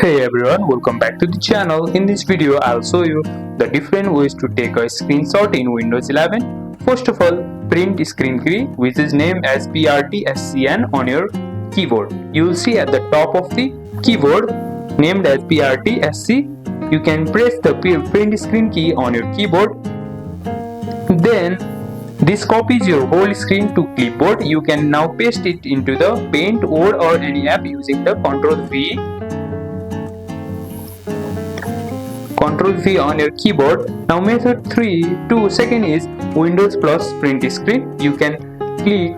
Hey everyone, welcome back to the channel. In this video, I'll show you the different ways to take a screenshot in Windows 11. First of all, print screen key, which is named as PRTSCN on your keyboard. You will see at the top of the keyboard named as PRTSC. You can press the print screen key on your keyboard. Then this copies your whole screen to clipboard. You can now paste it into the Paint or any app using the Control V on your keyboard. Now method 3 second is Windows plus print screen. You can click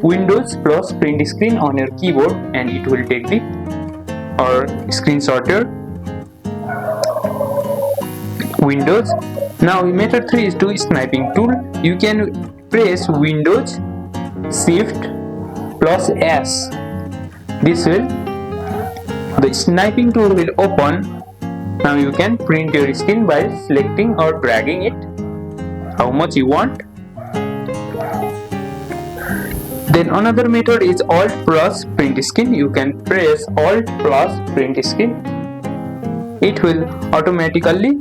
Windows plus print screen on your keyboard and it will take the screenshot Windows. Now method 3 is to sniping tool. You can press Windows Shift plus S. This will the sniping tool will open. Now you can print your screen by selecting or dragging it how much you want. Then another method is Alt plus print screen. You can press Alt plus print screen. It will automatically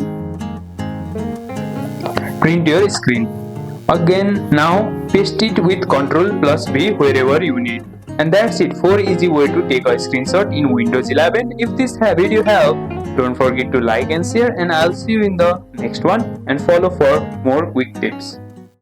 print your screen. Again, now paste it with Ctrl plus V wherever you need. And that's it, 4 easy way to take a screenshot in Windows 11. If this video helped, don't forget to like and share, and I'll see you in the next one, and follow for more quick tips.